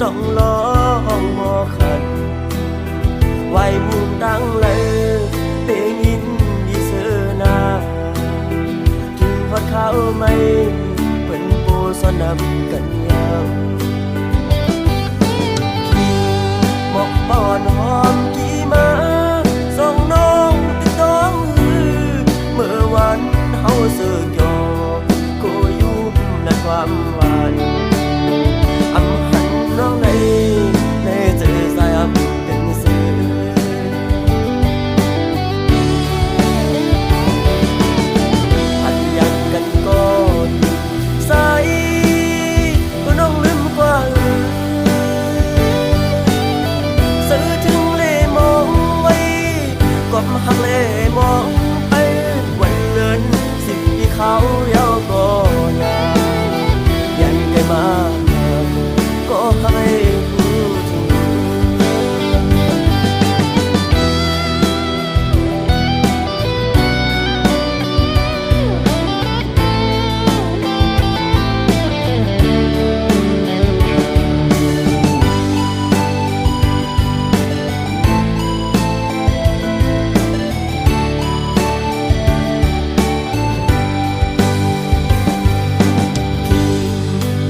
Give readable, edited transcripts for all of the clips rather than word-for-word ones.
ต้องร้องหมอขันไว้มุมตั้งเลยเตงินดีเสือนาถึงพอดเขาไม่เป็นโปสนับกันยาวหมอกปอนหอมกี่มาส่งน้องติดต้องเมื่อวันเฮาเสือกยอก็ยุ่มในความหวานอำหันน้องในเจอสายอับเป็นเสืออันอยากกันก็ใส่ก็น้องลืมกว่าซื้อถึงเล่มองไว้กดมาหักเล่มองไปวันเงินสิบที่เขาเยาก็ยายันไกลมาก็ให้พูดถึง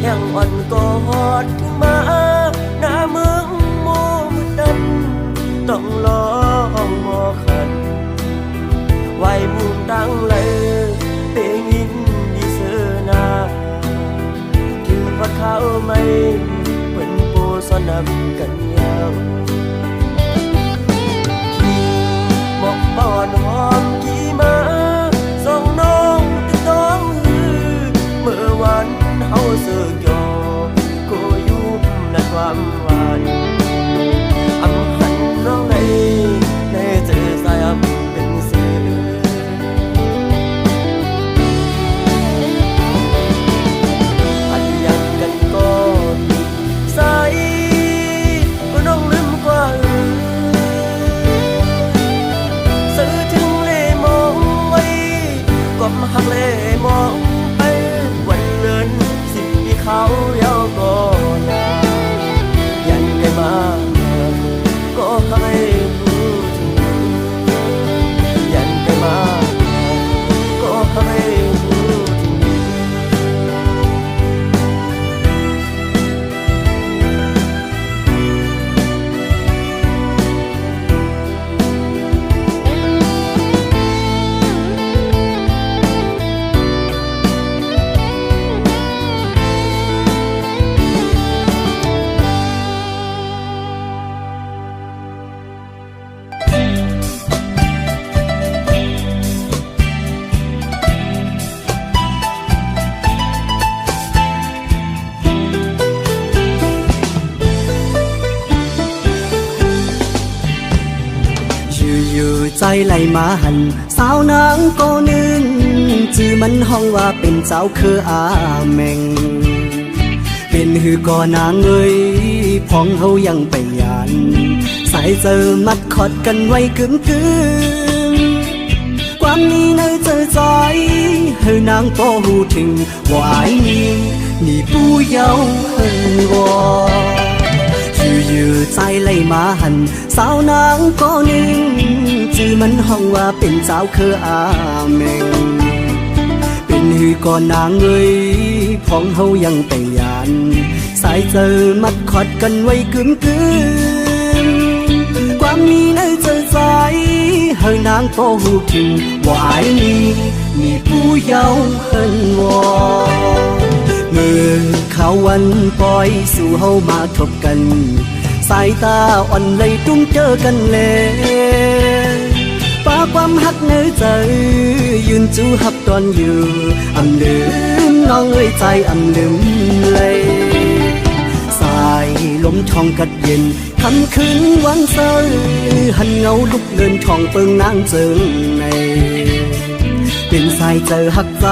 ยังอ่อนกอดขึ้นมาหน้าเมืองโมมืดดำต้องร้องหมอขันไว้มุมตั้งเลยเตงินดีเสือนาถึงพอดเขาไม่เป็นโปสนับกันยาวหมอกปอนหอมกี่มาส่งน้องติดต้องเมื่อวันเฮาเสือกยอก็ยุ่มในความหวานอำหันน้องในเจอสายอับเป็นเสืออันอยากกันก็ใส่ก็น้องลืมกว่าซื้อถึงเล่มองไว้ก็มาหักเล่มองไปวันเงินสิบที่เขาเยาก็ยายันไกลมาก็ให้พูดถึงยันไกลมาก็ให้พูดถึงอยู่ใจไหลมาหันสาวนางก็นึงจื่อมันห้องว่าเป็นเจ้าคืออาแมงเป็นหือก่อนางเอ้ยพ้องเฮายังไปยานสายเจอมัดขอดกันไว้กึ่งความนี้ในเจอใจเฮานางพอหูถึงว่าไอ้นี่ผู้เยาว์เฮินวออยู่ใจไหลมาหันสาวนางก็นึงจื่อมันห้องว่าเป็นเจ้าคืออาแมงเป็นหือก่อนนางเอ้ยพ้องเฮายังแต่งยานสายเจอมัดขอดกันไว้กึ่งความมีในเจอใจเฮานางก็หูถึงว่าไอ้นี่ผู้เยาว์เฮินวอเมื่อเขาวันปล่อยสู่เฮามาทบกันสายตาอ่อนเลยตุ้มเจอกันเลยป้าความหักเนื้อใจยืนจูหับตอนอยู่อำลืมน้องเอ้ยใจอำลืมเลยสายลมทองกัดเย็นคำคืนวันเสาร์หันเงาลุกเดินทองเปิงนางเจิงในเป็นสายเจอหักใจ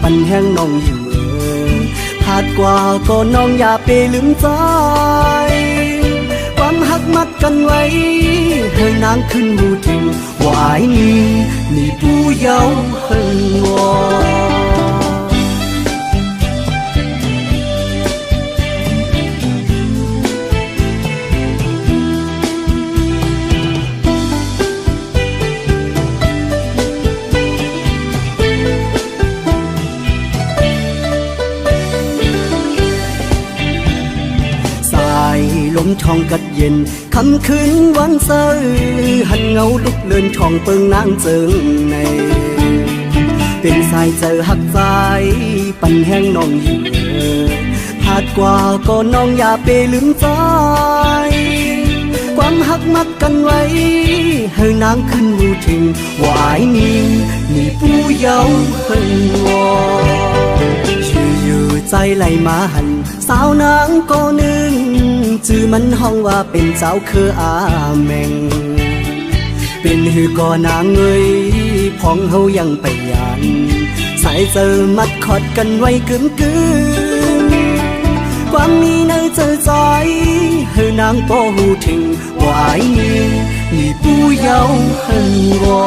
ปันแห้งน้องอยู่ผาดกว่าก็น้องอย่าไปลืมใจความหักมัดกันไว้เธอนางขึ้นหูถึงว่าไอ้นี่ผู้เยาว์เฮินวอ ลมทองกัดเย็นคำคืนวันเสาร์หันเงาลุกเลื่อนทองเปิงนางเจิงในเป็นสายเจอหักใจปันแห้งน้องอยู่ผาดกว่าก็น้องอย่าไปลืมใจความหักมักกันไว้ให้นางขึ้นรู้ถึงว่าอายนี่ผู้เยาว์เพิ่งวออยู่ใจไหลมาหันสาวนางก็นึงจื่อมันห้องว่าเป็นเจ้าคืออาแมงเป็นหือก่อนางเงยพองเฮายังไปยันสายเจอมัดขอดกันไว้กึมความมีในเจอใจให้นางพอหูถึงว่าอายนี่ผู้เยาว์เฮิงวอ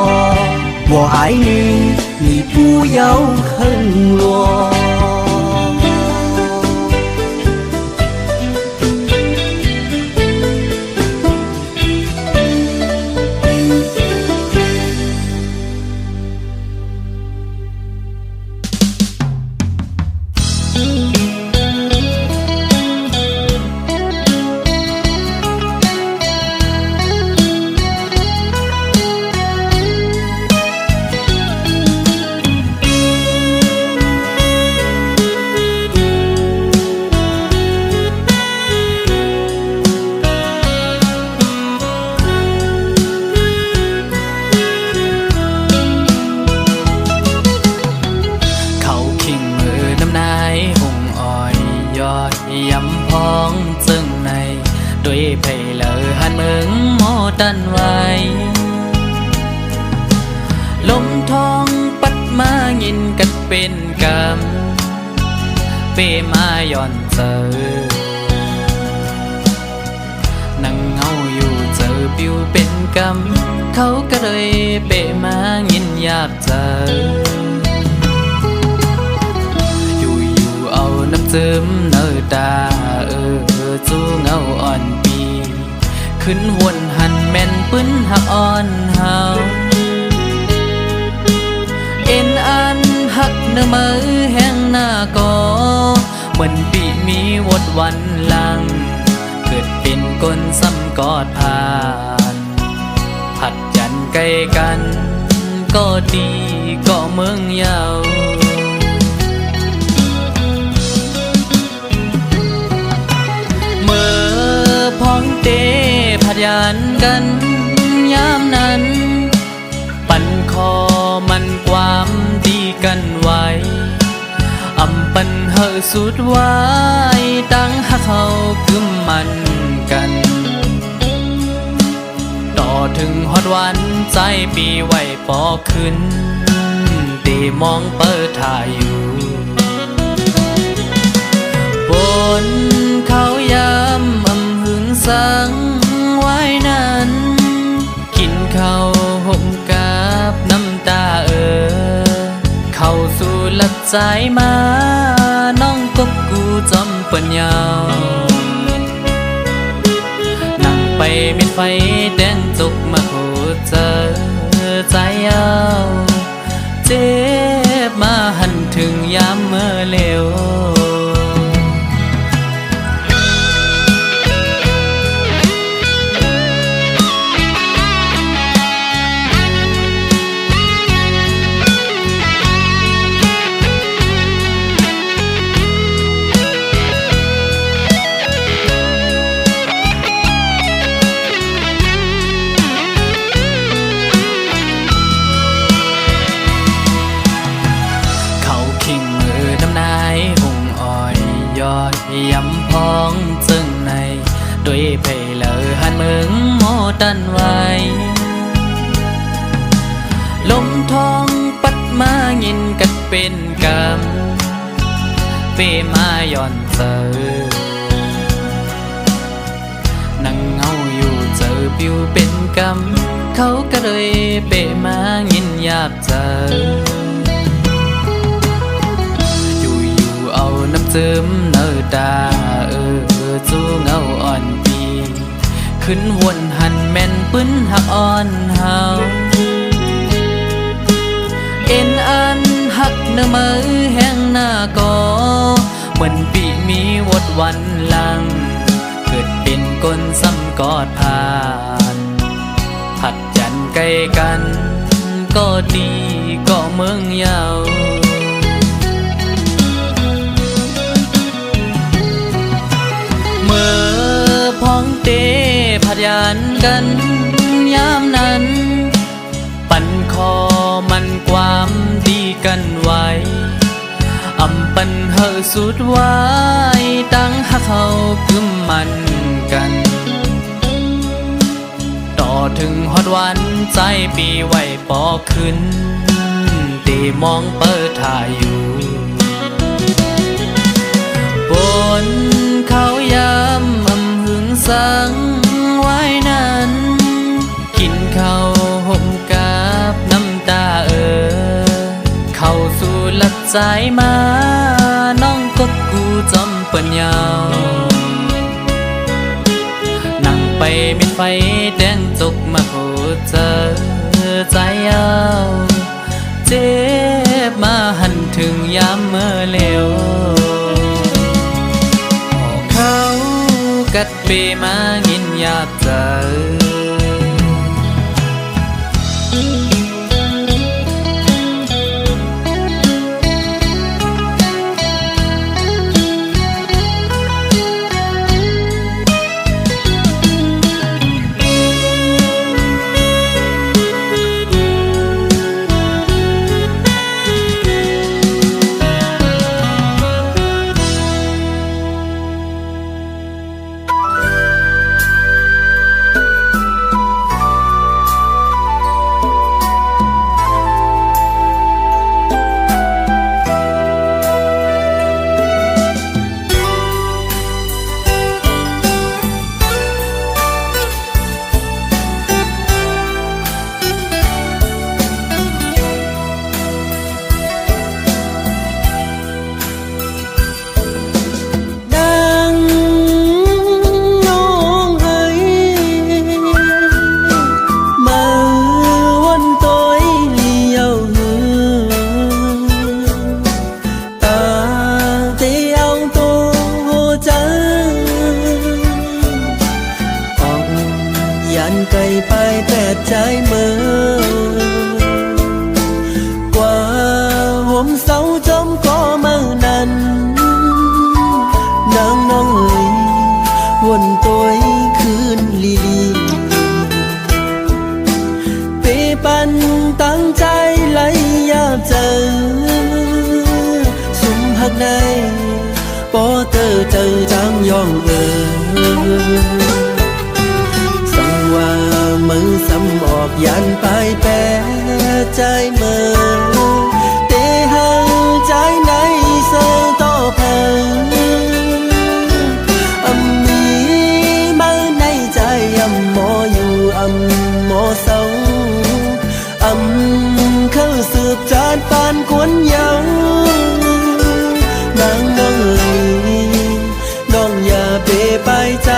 ว่าอายนี่ผู้เยาว์เฮิงวอยำพ้องจึงในด้วยไผ่เลอหันเมืองโมดันไว้ลมทองปัดมายินกันเป็นกำเปมาย่อนเจอนั่งเงาอยู่เจอปิวเป็นกำเขาก็เลยเปมายินอยากเจอเอาน้ำซึมเนื้อตาจูเงาอ่อนปีขึ้นวนหันแม่นปื้นหักอ่อนเฮาเอ็นอันหักเนื้อมือแห้งหน้าก็เหมือนปีมีวดวันหลังเกิดเป็นก้นซ้ำกอดผ่านผัดยันใกล้กันก็ดีก็เมืองยาวพ้องเตผัดยานกันยามนั้นปั่นคอมันความดีกันไว้อำปันเฮอสุดไว้ตั้งหักเขากึมมันกันต่อถึงฮอดวันใจปีไว้ปอขึ้นเตมองเปิดถ่ายอยู่บนเขายามสังไว้นั้นกินข้าวห่มกับน้ำตาเข้าสู่หลักใจมาน้องกบกูจำปัญญานั่งไปมิดไฟแดงจุกมาโคเจอใจเอาเจ็บมาหันถึงยามเมื่อเลวยำพ้องจึงในด้วยไผ่เลอหันเมืองโมดันไว้ลมทองปัดมายินกันเป็นกำเปมาย่อนเจอนั่งเงาอยู่เจอปิวเป็นกำเขาก็เลยเปมายินอยากเจอเอาน้ำซึมเนื้อตาจูเงาอ่อนปีขึ้นวนหันแม่นปื้นหักอ่อนเฮาเอ็นอันหักเนื้อมือแห้งหน้าก็เหมือนปีมีวดวันหลังเกิดเป็น นซ้ำกอดผ่านผัดจันใกล้กันก็ดีก็เมืองยาวเมื่อพ้องเตผัดยันกันยามนั้นปันคอมันความดีกันไว้อำปันเฮอสุดไว้ตั้งหักเขากึมมันกันต่อถึงฮอดวันใจปีไหวปอขึ้นตีมองเปิดถ่ายอยู่บนเขายามอำหึงสังไว้นั้นกินข้าวห่มกับน้ำตาเข้าสู่หลัดใจมาน้องกบกูจอมเปิ้นยาวนั่งไปมิดไฟแดงจกมาโหเจอใจเอาเจ็บมาหันถึงยามเมื่อเลวเขากัดเปมางินยาบเจอไกลไปแปดใจเมื่อกว่าห่มเสาจมก็เมื่อนั้นนางน้องเอ๋ยวนตัวคืนลีเปปันตั้งใจไหลยาบเจอสุมหักในปอเตอเจอจางยองว่ามึงซ้ำออกยันไปแปรใจเมื่อเตหังใจในเสต่อเพิ่งมีมาในใจหมออยู่หมอเศร้าเข้าสืบจานปานกวนเยานางน้องเอ๋ยน้องอย่าเปไปใจ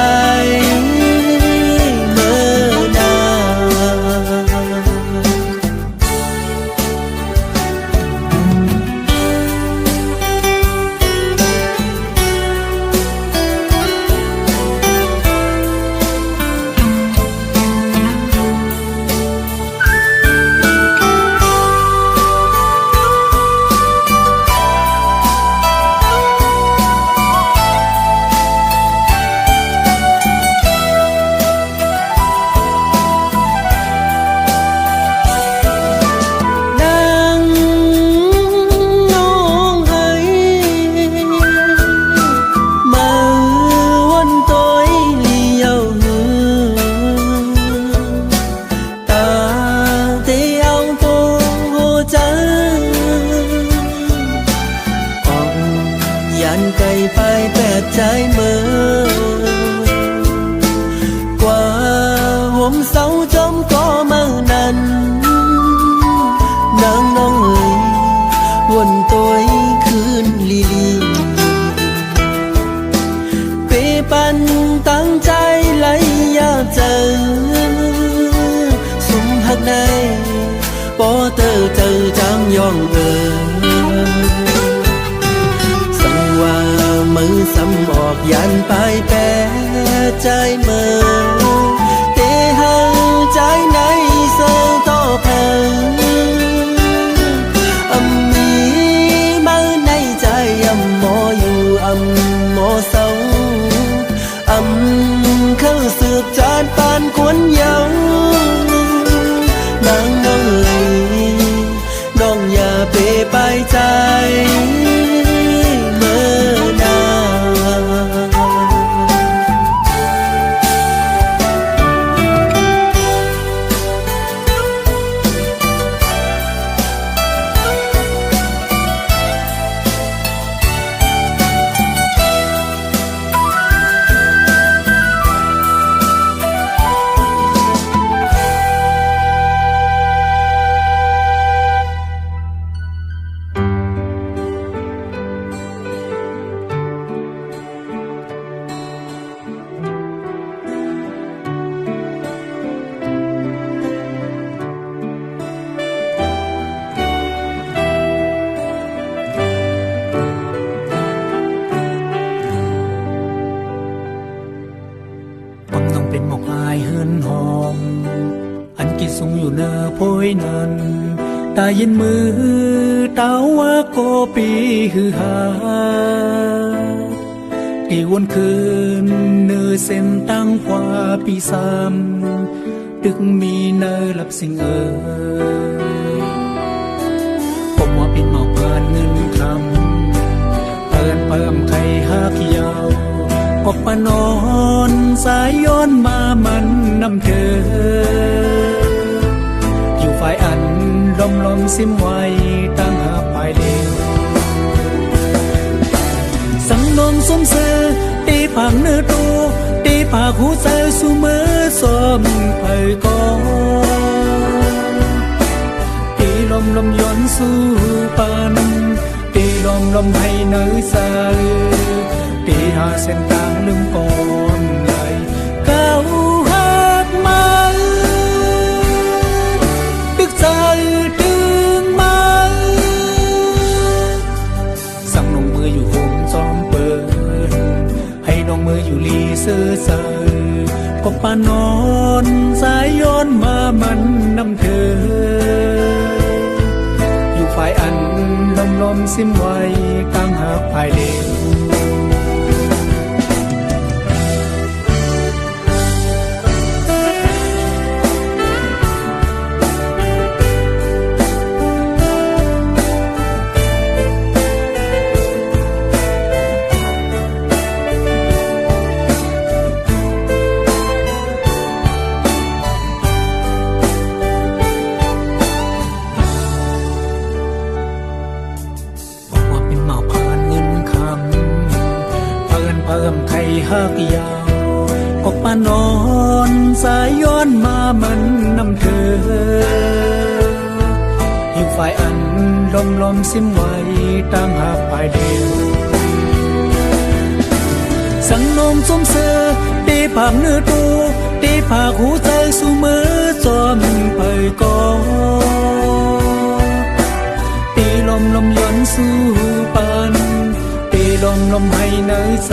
ไกลไปแปดใจเมื่อกว่าห่มเสาจมก็เมื่อนั้นนางน้องเอ๋ยวนตัวคืนลีเปปันตั้งใจไหลยาบเจอสุมหักในปอเตอเจอจางยองมือซ้ำออกยันไปแปรใจ trái mơ tê hăng trái này sơ to phẳng âm ý mơ này trái âm mô dù âm mô sống âm khâu sược chát pan cuốn nhau nàng nông lì nông nhà bề bay trái mơ nàoเป็นหมอกอายเฮือนหอมอันกิสูงอยู่เนอโพยนันตายินมือเต้าว่าโกปีฮือหาตีวนคืนเนื้อเส้นตั้งกว่าปีสามตึกมีเนอหลับสิ่งผมว่าเป็นหมอกเกินเงินคำเพิ่มไข่หักยาวออกปานอนสายย้อนมามันนำเธออยู่ฝ่ายอันลมซิมไว้ตั้งหาปลายเดียวสังนมสมเสอตีผังเนื้อตูตีผากหูใจสูมือสมเผยกอตีลมย้อนสู่ปันตีลมให้เนื้อใสตีหาเส้นทางลืมก่อนไหลก้าวหักมาดึกใจถึงมาสั่งลงมืออยู่ผมจอมเปิดให้ลงมืออยู่ลีเสื้อใส่ก็ปานอนสายย้อนมามันนำเธออยู่ฝ่ายอันลมซิมไว้กลางหาภายเดียวเพิ่มไข่หักยาวออกปานอนสายย้อนมามันนำเธออยู่ฝ่ายอันลมซิมไว้ตั้งหาปลายเดียวสังนมสมเสอตีผังเนื้อตูตีผากหูใจสู่มือจอมเผยกอตีลมย้อนสู่ปันตีลมให้เนื้อใส